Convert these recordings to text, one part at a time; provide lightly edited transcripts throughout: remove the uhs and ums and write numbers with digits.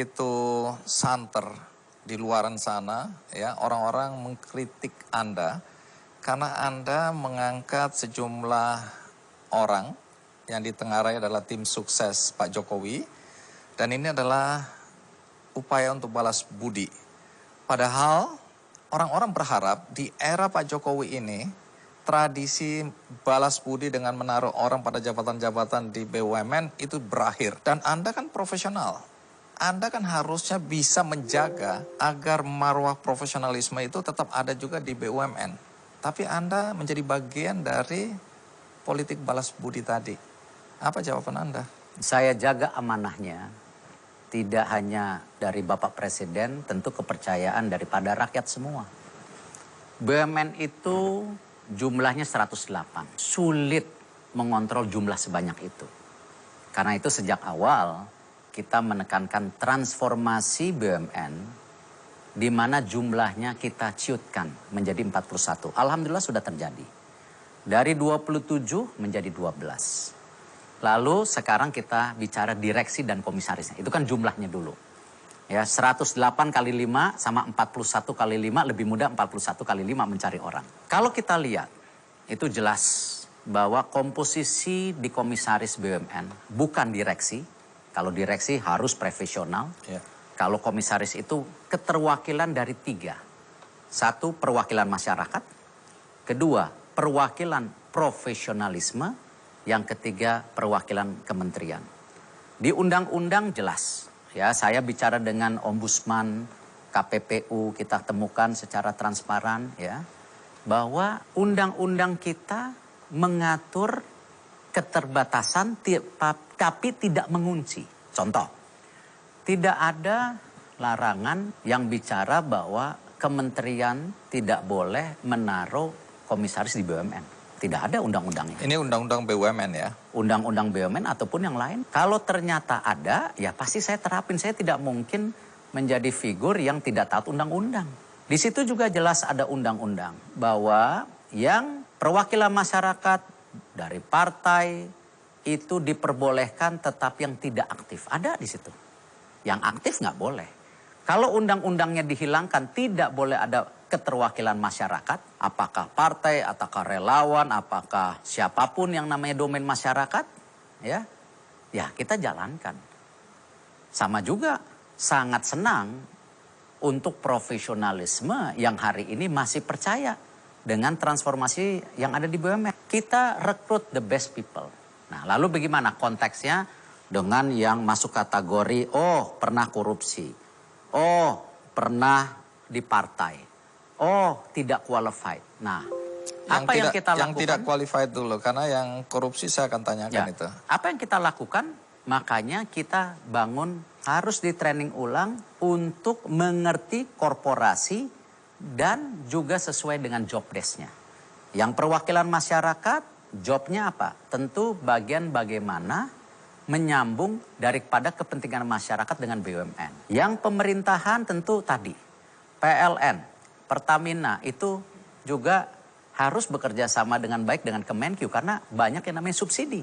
Itu santer di luaran sana, ya, orang-orang mengkritik Anda karena Anda mengangkat sejumlah orang yang ditengarai adalah tim sukses Pak Jokowi, dan ini adalah upaya untuk balas budi. Padahal orang-orang berharap di era Pak Jokowi ini tradisi balas budi dengan menaruh orang pada jabatan-jabatan di BUMN itu berakhir. Dan Anda kan profesional. Anda kan harusnya bisa menjaga agar marwah profesionalisme itu tetap ada juga di BUMN. Tapi Anda menjadi bagian dari politik balas budi tadi. Apa jawaban Anda? Saya jaga amanahnya, tidak hanya dari Bapak Presiden, tentu kepercayaan daripada rakyat semua. BUMN itu jumlahnya 108. Sulit mengontrol jumlah sebanyak itu. Karena itu sejak awal kita menekankan transformasi BUMN di mana jumlahnya kita ciutkan menjadi 41. Alhamdulillah sudah terjadi. Dari 27 menjadi 12. Lalu sekarang kita bicara direksi dan komisarisnya. Itu kan jumlahnya dulu. Ya, 108 kali 5 sama 41 kali 5, lebih mudah 41 kali 5 mencari orang. Kalau kita lihat, itu jelas bahwa komposisi di komisaris BUMN bukan direksi. Kalau direksi harus profesional. Ya. Kalau komisaris itu keterwakilan dari 3. 1, perwakilan masyarakat. 2, perwakilan profesionalisme. Yang 3, perwakilan kementerian. Di undang-undang jelas. Ya, saya bicara dengan ombudsman, KPPU, kita temukan secara transparan ya, bahwa undang-undang kita mengatur keterbatasan tapi tidak mengunci. Contoh, tidak ada larangan yang bicara bahwa kementerian tidak boleh menaruh komisaris di BUMN. Tidak ada undang-undangnya. Ini undang-undang BUMN ya? Undang-undang BUMN ataupun yang lain. Kalau ternyata ada, ya pasti saya terapin. Saya tidak mungkin menjadi figur yang tidak taat undang-undang. Di situ juga jelas ada undang-undang. Bahwa yang perwakilan masyarakat dari partai itu diperbolehkan tetapi yang tidak aktif. Ada di situ. Yang aktif nggak boleh. Kalau undang-undangnya dihilangkan, tidak boleh ada keterwakilan masyarakat, apakah partai, ataukah relawan, apakah siapapun yang namanya domain masyarakat, ya kita jalankan. Sama juga sangat senang untuk profesionalisme yang hari ini masih percaya dengan transformasi yang ada di BUMN. Kita rekrut the best people. Nah, lalu bagaimana konteksnya dengan yang masuk kategori, pernah korupsi, pernah di partai. Tidak qualified. Nah, apa yang kita lakukan? Yang tidak qualified dulu, karena yang korupsi saya akan tanyakan itu. Apa yang kita lakukan? Makanya kita bangun, harus di training ulang untuk mengerti korporasi dan juga sesuai dengan job desk-nya. Yang perwakilan masyarakat, jobnya apa? Tentu bagian bagaimana menyambung daripada kepentingan masyarakat dengan BUMN. Yang pemerintahan tentu tadi, PLN, Pertamina itu juga harus bekerja sama dengan baik dengan Kemenkyu karena banyak yang namanya subsidi.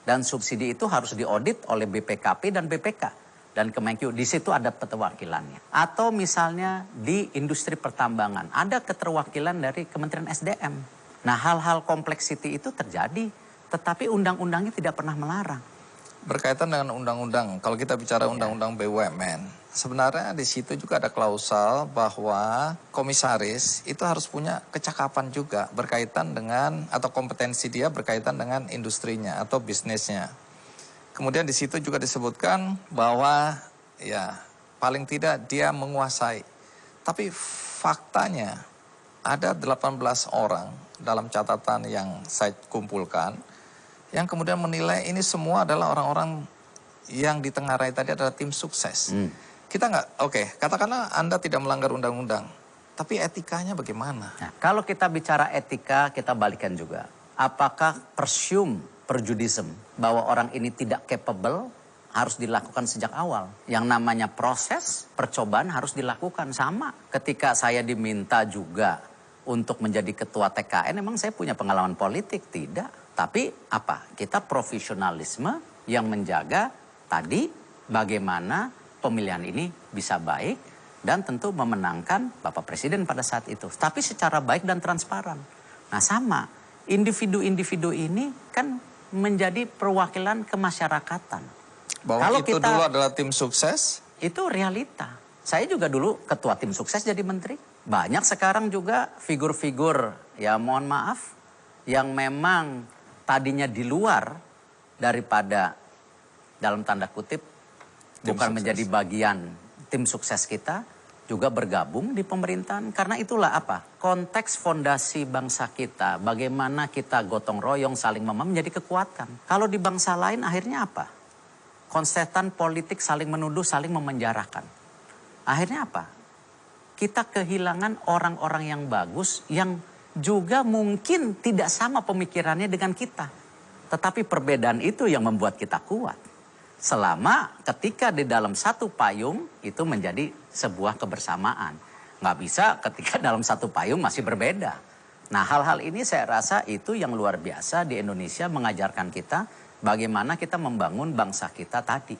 Dan subsidi itu harus diaudit oleh BPKP dan BPK. Dan Kemenkyu, di situ ada keterwakilannya. Atau misalnya di industri pertambangan, ada keterwakilan dari Kementerian SDM. Nah, hal-hal kompleksiti itu terjadi, tetapi undang-undangnya tidak pernah melarang. Berkaitan dengan undang-undang, kalau kita bicara undang-undang BUMN, sebenarnya di situ juga ada klausal bahwa komisaris itu harus punya kecakapan juga berkaitan dengan, atau kompetensi dia berkaitan dengan industrinya atau bisnisnya. Kemudian di situ juga disebutkan bahwa ya paling tidak dia menguasai. Tapi faktanya ada 18 orang dalam catatan yang saya kumpulkan yang kemudian menilai ini semua adalah orang-orang yang ditengarai tadi adalah tim sukses. Kita nggak, katakanlah Anda tidak melanggar undang-undang, tapi etikanya bagaimana? Nah, kalau kita bicara etika, kita balikan juga. Apakah prejudice bahwa orang ini tidak capable harus dilakukan sejak awal. Yang namanya proses, percobaan harus dilakukan. Sama ketika saya diminta juga untuk menjadi ketua TKN, memang saya punya pengalaman politik? Tidak. Tapi apa? Kita profesionalisme yang menjaga tadi bagaimana pemilihan ini bisa baik dan tentu memenangkan Bapak Presiden pada saat itu. Tapi secara baik dan transparan. Nah sama, individu-individu ini kan menjadi perwakilan kemasyarakatan. Bahwa Kalau itu kita, dulu adalah tim sukses? Itu realita. Saya juga dulu ketua tim sukses jadi menteri. Banyak sekarang juga figur-figur, ya mohon maaf, yang memang tadinya di luar daripada, dalam tanda kutip, bukan menjadi bagian tim sukses kita, juga bergabung di pemerintahan. Karena itulah apa? Konteks fondasi bangsa kita, bagaimana kita gotong royong, saling memahami menjadi kekuatan. Kalau di bangsa lain akhirnya apa? Konsetan politik saling menuduh, saling memenjarakan. Akhirnya apa? Kita kehilangan orang-orang yang bagus, yang juga mungkin tidak sama pemikirannya dengan kita. Tetapi perbedaan itu yang membuat kita kuat. Selama ketika di dalam satu payung itu menjadi sebuah kebersamaan. Nggak bisa ketika dalam satu payung masih berbeda. Nah hal-hal ini saya rasa itu yang luar biasa di Indonesia mengajarkan kita bagaimana kita membangun bangsa kita tadi.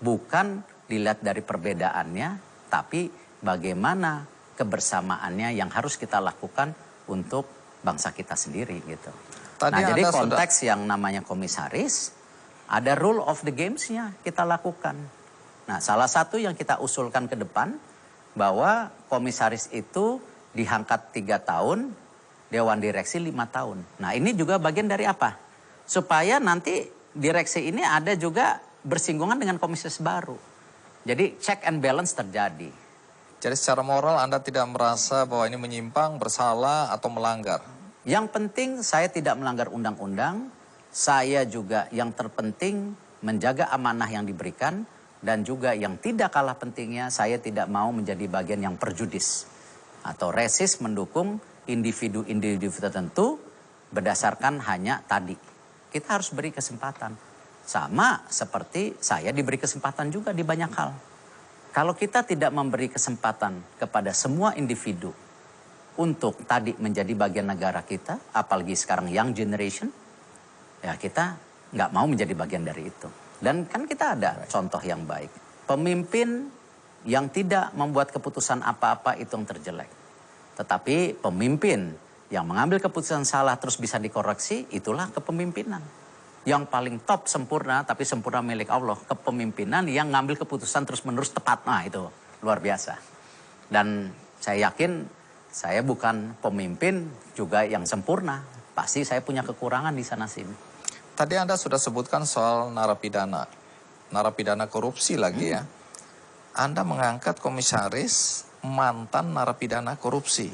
Bukan dilihat dari perbedaannya, tapi bagaimana kebersamaannya yang harus kita lakukan untuk bangsa kita sendiri gitu. Tadi nah jadi Anda konteks yang namanya komisaris, ada rule of the games-nya kita lakukan. Nah salah satu yang kita usulkan ke depan, bahwa komisaris itu diangkat 3 tahun, Dewan Direksi 5 tahun. Nah ini juga bagian dari apa? Supaya nanti direksi ini ada juga bersinggungan dengan komisaris baru. Jadi check and balance terjadi. Jadi secara moral Anda tidak merasa bahwa ini menyimpang, bersalah, atau melanggar? Yang penting saya tidak melanggar undang-undang. Saya juga yang terpenting menjaga amanah yang diberikan. Dan juga yang tidak kalah pentingnya, saya tidak mau menjadi bagian yang perjudis. Atau resis mendukung individu-individu tertentu berdasarkan hanya tadi. Kita harus beri kesempatan. Sama seperti saya diberi kesempatan juga di banyak hal. Kalau kita tidak memberi kesempatan kepada semua individu untuk tadi menjadi bagian negara kita, apalagi sekarang young generation, ya kita nggak mau menjadi bagian dari itu. Dan kan kita ada contoh yang baik. Pemimpin yang tidak membuat keputusan apa-apa itu yang terjelek. Tetapi pemimpin yang mengambil keputusan salah terus bisa dikoreksi, itulah kepemimpinan. Yang paling top sempurna, tapi sempurna milik Allah. Kepemimpinan yang ngambil keputusan terus-menerus tepat. Nah itu luar biasa. Dan saya yakin saya bukan pemimpin juga yang sempurna. Pasti saya punya kekurangan di sana-sini. Tadi Anda sudah sebutkan soal narapidana korupsi lagi ya. Anda mengangkat komisaris mantan narapidana korupsi.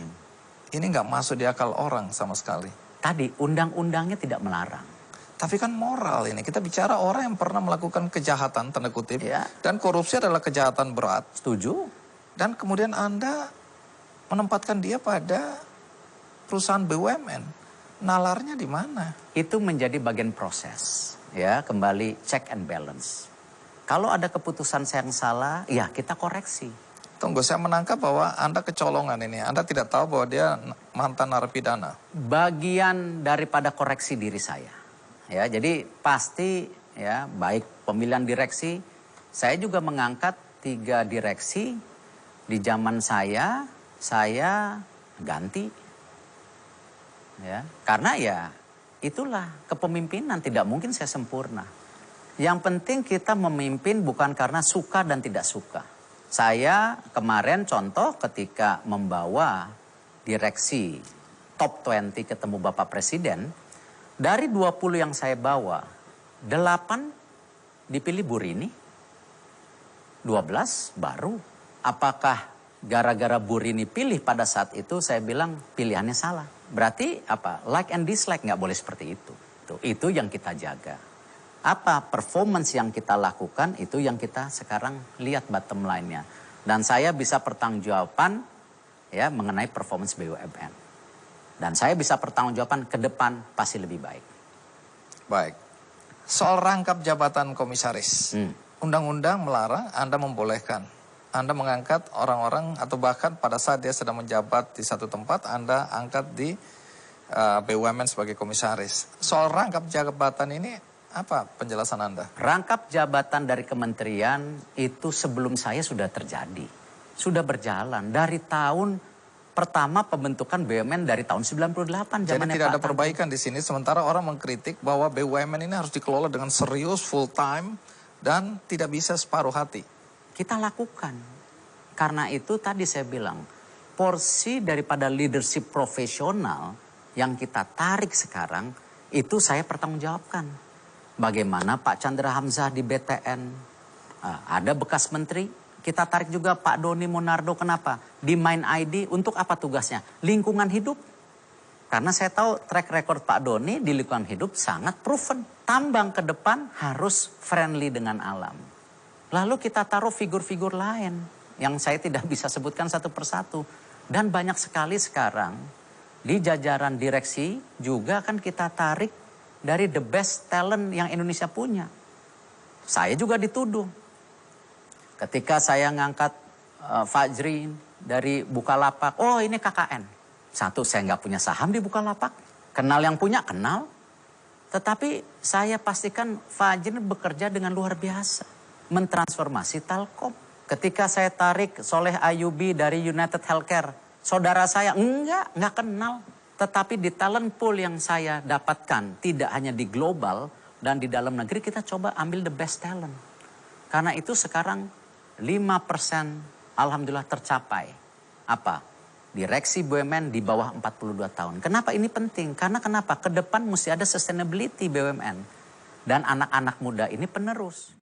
Ini nggak masuk di akal orang sama sekali. Tadi undang-undangnya tidak melarang. Tapi kan moral ini, kita bicara orang yang pernah melakukan kejahatan, tanda kutip. Ya. Dan korupsi adalah kejahatan berat. Setuju. Dan kemudian Anda menempatkan dia pada perusahaan BUMN. Nalarnya di mana? Itu menjadi bagian proses. Ya, kembali check and balance. Kalau ada keputusan yang salah, ya kita koreksi. Tunggu, saya menangkap bahwa Anda kecolongan ini. Anda tidak tahu bahwa dia mantan narapidana. Bagian daripada koreksi diri saya. Ya, jadi pasti ya baik pemilihan direksi, saya juga mengangkat 3 direksi di zaman saya ganti. Ya, karena ya itulah kepemimpinan, tidak mungkin saya sempurna. Yang penting kita memimpin bukan karena suka dan tidak suka. Saya kemarin contoh ketika membawa direksi top 20 ketemu Bapak Presiden, dari 20 yang saya bawa, 8 dipilih Bu Rini, 12 baru. Apakah gara-gara Bu Rini pilih pada saat itu, saya bilang pilihannya salah. Berarti apa? Like and dislike nggak boleh seperti itu. Itu yang kita jaga. Apa performance yang kita lakukan, itu yang kita sekarang lihat bottom line-nya. Dan saya bisa pertanggungjawaban ya mengenai performance BUMN. Dan saya bisa pertanggungjawaban ke depan pasti lebih baik. Baik. Soal rangkap jabatan komisaris. Undang-undang melarang, Anda membolehkan. Anda mengangkat orang-orang atau bahkan pada saat dia sedang menjabat di satu tempat, Anda angkat di BUMN sebagai komisaris. Soal rangkap jabatan ini, Apa penjelasan Anda? Rangkap jabatan dari kementerian itu sebelum saya sudah terjadi. Sudah berjalan dari tahun pertama pembentukan BUMN dari tahun 98. Jadi tidak ada perbaikan di sini, sementara orang mengkritik bahwa BUMN ini harus dikelola dengan serius, full time, dan tidak bisa separuh hati. Kita lakukan. Karena itu tadi saya bilang, porsi daripada leadership profesional yang kita tarik sekarang, itu saya pertanggungjawabkan. Bagaimana Pak Chandra Hamzah di BTN, ada bekas menteri, kita tarik juga Pak Doni Monardo. Kenapa? Di Mind ID untuk apa tugasnya? Lingkungan hidup. Karena saya tahu track record Pak Doni di lingkungan hidup sangat proven. Tambang ke depan harus friendly dengan alam. Lalu kita taruh figur-figur lain yang saya tidak bisa sebutkan satu persatu. Dan banyak sekali sekarang di jajaran direksi juga kan kita tarik dari the best talent yang Indonesia punya. Saya juga dituduh. Ketika saya ngangkat Fajrin dari Bukalapak, oh ini KKN. Satu, saya nggak punya saham di Bukalapak. Kenal yang punya, kenal. Tetapi saya pastikan Fajrin bekerja dengan luar biasa. Mentransformasi Telkom. Ketika saya tarik Soleh Ayubi dari United Healthcare, saudara saya nggak kenal. Tetapi di talent pool yang saya dapatkan, tidak hanya di global dan di dalam negeri, kita coba ambil the best talent. Karena itu sekarang 5% alhamdulillah tercapai. Apa? Direksi BUMN di bawah 42 tahun. Kenapa ini penting? Karena kenapa? Ke depan mesti ada sustainability BUMN. Dan anak-anak muda ini penerus.